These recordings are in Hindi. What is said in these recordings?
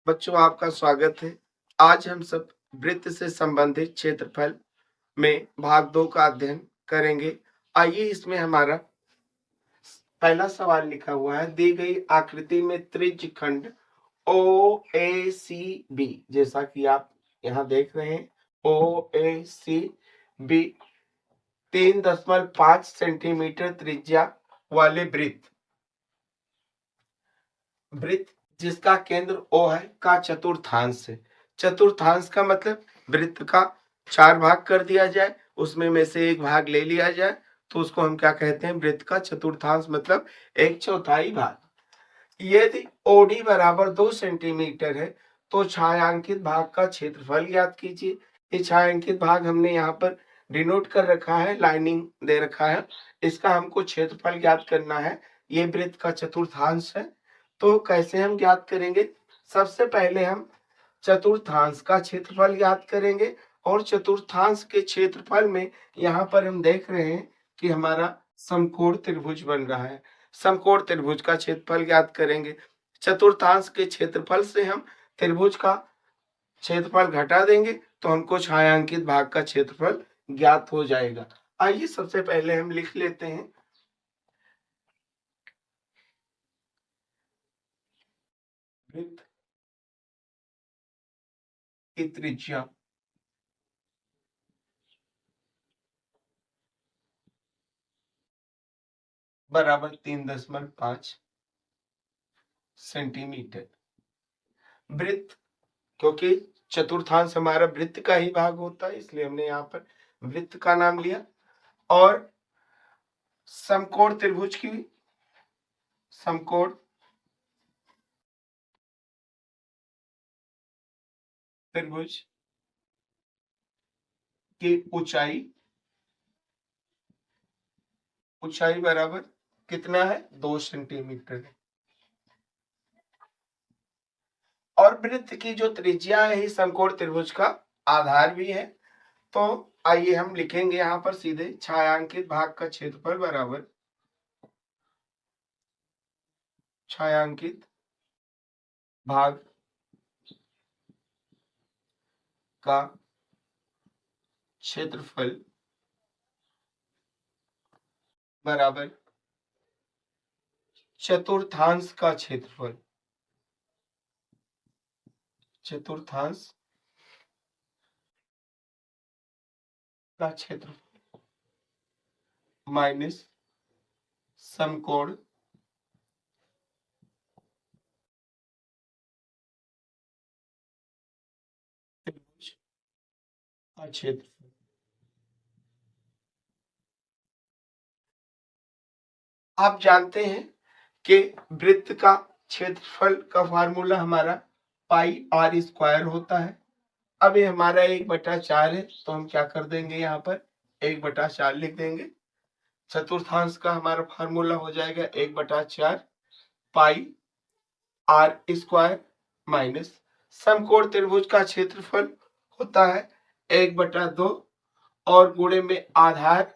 बच्चों आपका स्वागत है। आज हम सब वृत्त से संबंधित क्षेत्रफल में भाग 2 का अध्ययन करेंगे। आइए इसमें हमारा पहला सवाल लिखा हुआ है, दी गई आकृति में त्रिज्य खंड OACB जैसा कि आप यहाँ देख रहे हैं OACB 3.5 सेंटीमीटर त्रिज्या वाले वृत्त जिसका केंद्र O है का चतुर्थांश है। चतुर्थांश का मतलब वृत्त का 4 भाग कर दिया जाए, उसमें में से एक भाग ले लिया जाए तो उसको हम क्या कहते हैं, वृत्त का चतुर्थांश मतलब 1/4 भाग। यदि OD बराबर 2 सेंटीमीटर है तो छायांकित भाग का क्षेत्रफल ज्ञात कीजिए। ये छायांकित भाग हमने यहाँ पर डिनोट कर रखा है, लाइनिंग दे रखा है, इसका हमको क्षेत्रफल ज्ञात करना है। ये वृत्त का चतुर्थांश है। तो कैसे हम ज्ञात करेंगे? सबसे पहले हम चतुर्थांश का क्षेत्रफल ज्ञात करेंगे और चतुर्थांश के क्षेत्रफल में यहाँ पर हम देख रहे हैं कि हमारा समकोण त्रिभुज बन रहा है। समकोण त्रिभुज का क्षेत्रफल ज्ञात करेंगे। चतुर्थांश के क्षेत्रफल से हम त्रिभुज का क्षेत्रफल घटा देंगे तो हमको छायांकित भाग का क्षेत्रफल ज्ञात हो जाएगा। आइए सबसे पहले हम लिख लेते हैं वृत्त की त्रिज्या बराबर 3.5 सेंटीमीटर। वृत्त, क्योंकि चतुर्थांश हमारा वृत्त का ही भाग होता है इसलिए हमने यहाँ पर वृत्त का नाम लिया। और समकोण त्रिभुज की समकोण त्रिभुज की ऊंचाई बराबर कितना है? 2 सेंटीमीटर है। और वृत्त की जो त्रिज्या है समकोण त्रिभुज का आधार भी है। तो आइए हम लिखेंगे यहाँ पर सीधे, छायांकित भाग का क्षेत्रफल बराबर छायांकित भाग का क्षेत्रफल बराबर चतुर्थांश का क्षेत्रफल माइनस समकोण त्रिभुज का क्षेत्रफल। आप जानते हैं कि वृत्त का क्षेत्रफल का फार्मूला हमारा πr² होता है। अब ये हमारा 1/4 है तो हम क्या कर देंगे, यहाँ पर 1/4 लिख देंगे। चतुर्थांश का हमारा फार्मूला हो जाएगा 1/4 πr² माइनस समकोण त्रिभुज का क्षेत्रफल होता है 1/2 और गुणे में आधार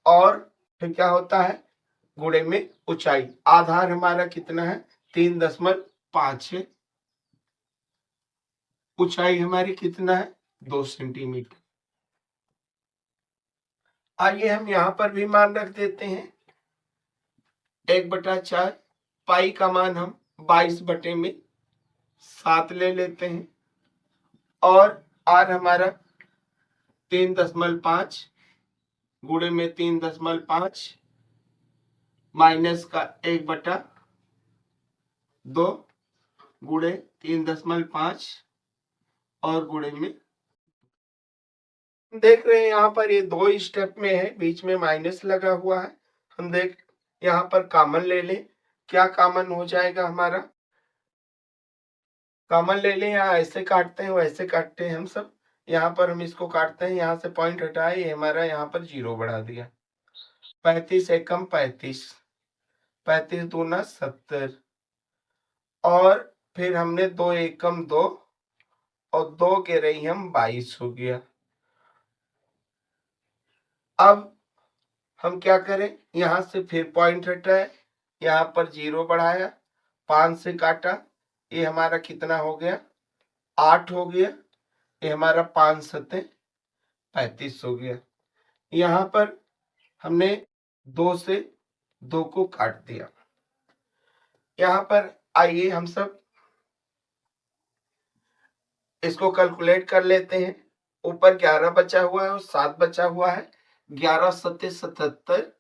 और फिर क्या होता है, गुणे में ऊंचाई। आधार हमारा कितना है? 3.5 है। ऊंचाई हमारी कितना है? 2 सेंटीमीटर। आइए हम यहाँ पर भी मान रख देते हैं 1/4। पाई का मान हम 22/7 ले लेते हैं और आर हमारा 3.5 गुणे में 3.5 माइनस का 1/2 गुणे 3.5 और गुणे में देख रहे हैं यहाँ पर ये 2 स्टेप में है, बीच में माइनस लगा हुआ है। हम देख यहाँ पर कॉमन ले लें, क्या कॉमन हो जाएगा हमारा? कॉमन ले लें, यहाँ ऐसे काटते हैं वैसे काटते हैं हम सब। यहाँ पर हम इसको काटते हैं, यहाँ से पॉइंट हटाए, ये हमारा यहाँ पर 0 बढ़ा दिया। 35 एकम 35, 35 दूना 70 और फिर हमने 2 एकम 2 और 2 के रही हम 22 हो गया। अब हम क्या करें, यहां से फिर पॉइंट हटाए, यहाँ पर 0 बढ़ाया, 5 से काटा, ये हमारा कितना हो गया, 8 हो गया। ये हमारा 5 सत्ते 35 हो गया। यहाँ पर हमने 2 से 2 को काट दिया। यहाँ पर आइए हम सब इसको कैलकुलेट कर लेते हैं। ऊपर 11 बचा हुआ है और 7 बचा हुआ है, 11 सत्ते 77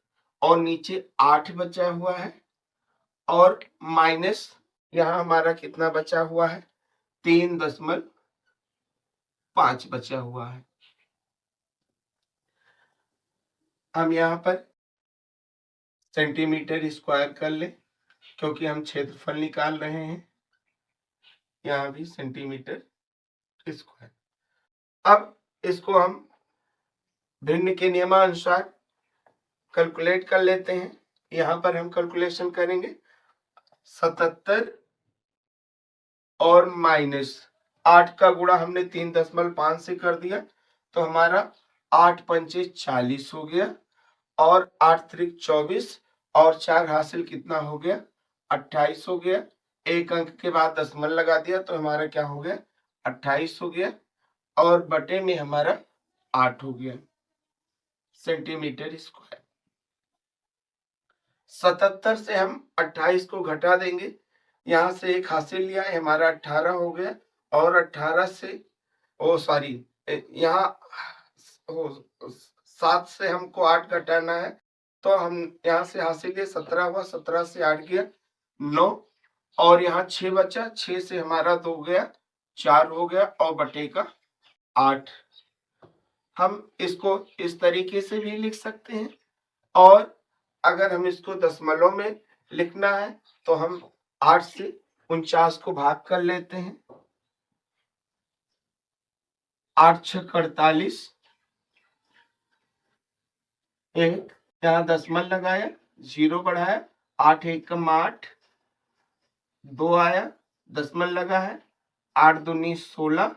और नीचे 8 बचा हुआ है और माइनस यहाँ हमारा कितना बचा हुआ है, 3.5 बचा हुआ है। हम यहाँ पर सेंटीमीटर स्क्वायर कर ले क्योंकि हम क्षेत्रफल निकाल रहे हैं। यहाँ भी सेंटीमीटर स्क्वायर। अब इसको हम भिन्न के नियमानुसार कैलकुलेट कर लेते हैं। यहाँ पर हम कैलकुलेशन करेंगे 77 और माइनस 8 का गुणा हमने 3.5 से कर दिया तो हमारा 8 पंचे 40 हो गया और 8 त्रिक 24 और 4 हासिल कितना हो गया, 28 हो गया। एक अंक के बाद दशमलव लगा दिया तो हमारा क्या हो गया, 28 हो गया और बटे में हमारा 8 हो गया सेंटीमीटर स्क्वायर। 77 से हम 28 को घटा देंगे, यहाँ से एक हासिल लिया, हमारा 18 हो गया और 18 से यहाँ 7 से हमको 8 घटाना है तो हम यहाँ से हासिल लिए 17 हुआ, 17 से 8 गया 9 और यहाँ 6 बचा, 6 से हमारा 2 गया 4 हो गया और बटे का 8। हम इसको इस तरीके से भी लिख सकते हैं और अगर हम इसको दशमलव में लिखना है तो हम 8 से 49 को भाग कर लेते हैं। 8 6 48, एक यहाँ दशमलव लगाया, 0 बढ़ाया, 8 1 कम 8, 2 आया, दशमलव लगा है, 8 दूनी 16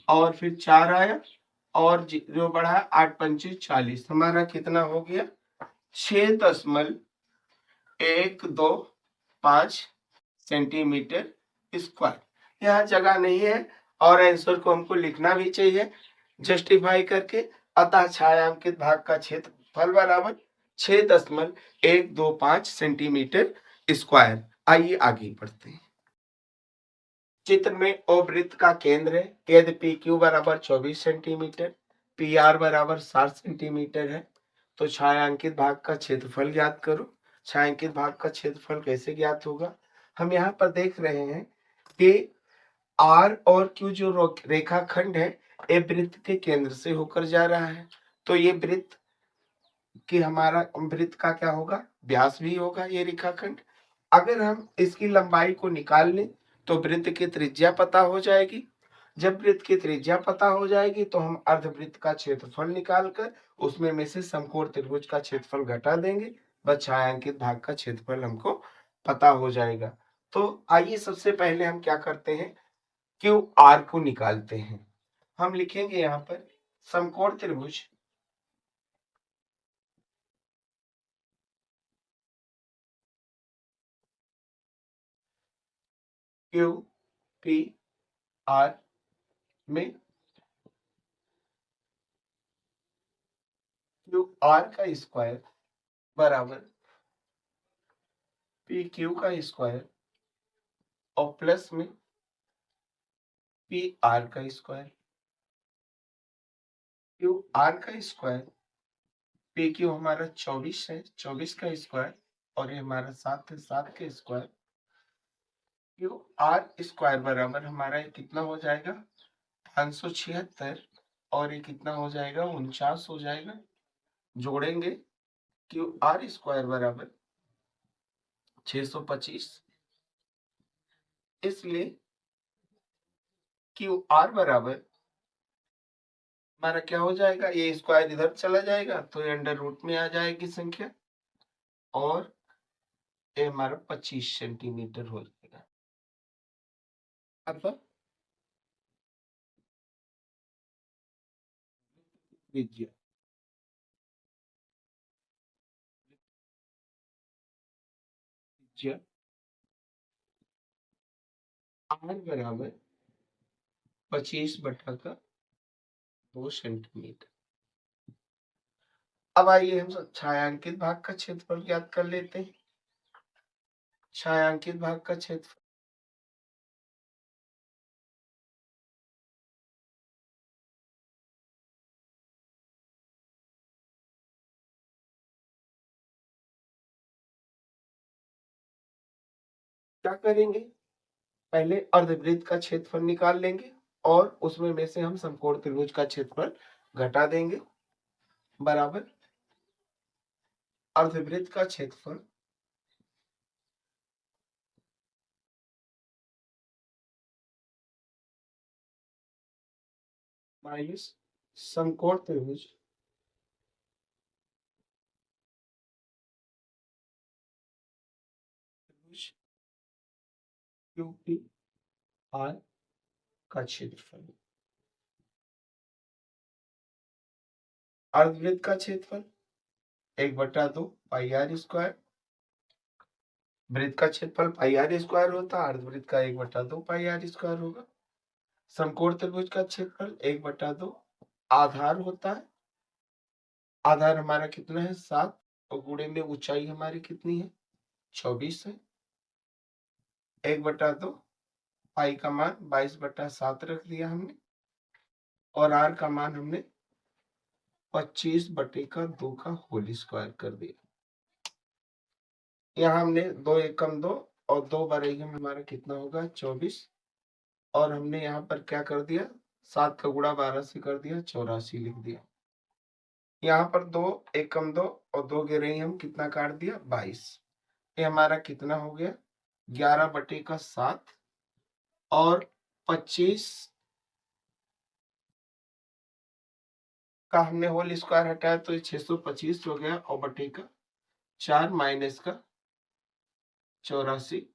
और फिर 4 आया और 0 बढ़ाया, 8 पंचे 40, हमारा कितना हो गया, 6.125 सेंटीमीटर स्क्वायर। यहाँ जगह नहीं है और आंसर को हमको लिखना भी चाहिए जस्टिफाई करके। अतः छायांकित भाग का क्षेत्रफल बराबर 6.125 सेंटीमीटर स्क्वायर। आइए आगे बढ़ते हैं। चित्र में ओ वृत्त का केंद्र है, यदि पी क्यू बराबर 24 सेंटीमीटर, पी आर बराबर 60 सेंटीमीटर है तो छायांकित भाग का क्षेत्रफल ज्ञात करो। छायांकित भाग का क्षेत्रफल कैसे ज्ञात होगा, हम यहाँ पर देख रहे हैं कि आर और क्यू जो रेखाखंड है ये वृत्त के केंद्र से होकर जा रहा है तो ये वृत्त कि हमारा वृत्त का क्या होगा, व्यास भी होगा ये रेखाखंड। अगर हम इसकी लंबाई को निकाल लें तो वृत्त की त्रिज्या पता हो जाएगी। जब वृत्त की त्रिज्या पता हो जाएगी तो हम अर्धवृत्त का क्षेत्रफल निकालकर उसमें से समकोण त्रिभुज का क्षेत्रफल घटा देंगे, बस छायांकित भाग का क्षेत्रफल हमको पता हो जाएगा। तो आइए सबसे पहले हम क्या करते हैं, क्यू आर को निकालते हैं। हम लिखेंगे यहाँ पर समकोण त्रिभुज क्यू पी आर में क्यू आर का स्क्वायर बराबर पी क्यू का स्क्वायर और प्लस में पी आर का स्क्वायर। क्यू आर का स्क्वायर, पी क्यू हमारा 24 है, 24 का स्क्वायर और ये हमारा 7 है, 7 के स्क्वायर। क्यू आर स्क्वायर बराबर हमारा कितना हो जाएगा, 576 और ये कितना हो जाएगा, 49 हो जाएगा। जोड़ेंगे क्यू आर स्क्वायर बराबर 625, इसलिए क्यू आर बराबर हमारा क्या हो जाएगा, ये स्क्वायर इधर चला जाएगा तो ये अंडर रूट में आ जाएगी संख्या और ये हमारा 25 सेंटीमीटर हो जाएगा। अब त्रिज्या r बराबर 25/2 सेंटीमीटर। अब आइए हम छायांकित भाग का क्षेत्रफल ज्ञात कर लेते हैं। छायांकित भाग का क्षेत्रफल क्या करेंगे, पहले अर्धवृत्त का क्षेत्रफल निकाल लेंगे और उसमें में से हम समकोण त्रिभुज का क्षेत्रफल घटा देंगे, बराबर अर्धवृत्त का क्षेत्रफल माइनस समकोण त्रिभुज क्यूपी आर का क्षेत्रफल। अर्धवृत्त का क्षेत्रफल 1/2 पाई आर स्क्वायर। वृत्त का क्षेत्रफल पाई आर स्क्वायर होता है, अर्धवृत्त का 1/2 पाई आर स्क्वायर होगा। समकोण त्रिभुज का क्षेत्रफल 1/2 आधार होता है। आधार हमारा कितना है 7 और गुणे में ऊंचाई हमारी कितनी है 24 है। 1/2 पाई का मान 22/7 रख दिया हमने और आर का मान हमने 25/2 का होल स्क्वायर कर दिया। यहाँ हमने 2 एकम 2 और 2 बारह हमारा कितना होगा 24 और हमने यहाँ पर क्या कर दिया 7 का गुणा 12 से कर दिया 84 लिख दिया। यहाँ पर 2 एकम 2 और 2 गिरे हम कितना काट दिया 22। ये हमारा कितना हो गया 11/7 और 25 का हमने होल स्क्वायर हटाया तो 625 हो गया और बटे का 4 माइनस का 84।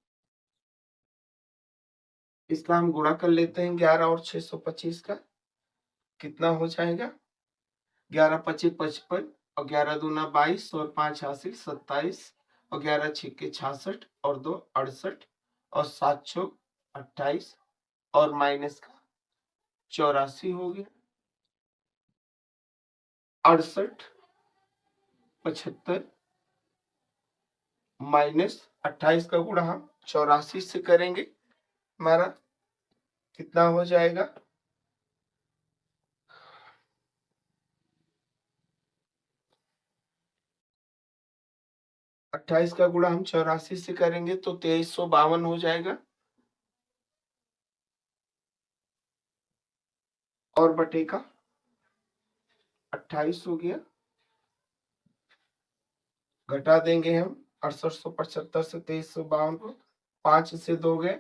इसका हम गुणा कर लेते हैं 11 और 625 का कितना हो जाएगा 11×25 55 और 11×2 22 और 5 हासिल 27 और 11×6 66 और 2 68 और 7×6 28 और माइनस का 84 हो गया 68 75 माइनस 28 का गुणा हम 84 से करेंगे हमारा कितना हो जाएगा 28 का गुणा हम 84 से करेंगे तो 2352 हो जाएगा और बटे का 28 हो गया। घटा देंगे हम 6875 से 2352 को 5 से 2 गए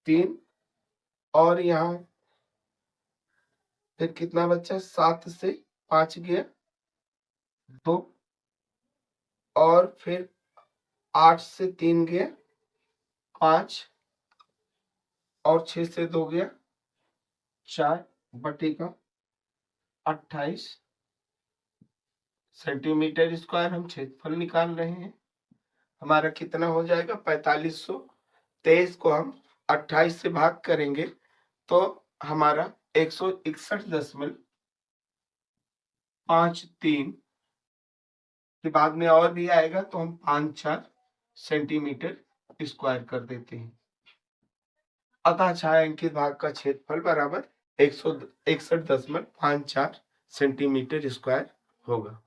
3 और यहाँ फिर कितना बचा 7 से 5 गया 2 और फिर 8 से 3 गया 5 और 6 से 2 गया 4 बटे का 28 सेंटीमीटर स्क्वायर हम क्षेत्रफल निकाल रहे हैं। हमारा कितना हो जाएगा 4523 को हम 28 से भाग करेंगे तो हमारा 161.53 के बाद में और भी आएगा तो हम 5-4 सेंटीमीटर स्क्वायर कर देते हैं। अतः छायांकित भाग का क्षेत्रफल बराबर 161.54 सेंटीमीटर स्क्वायर होगा।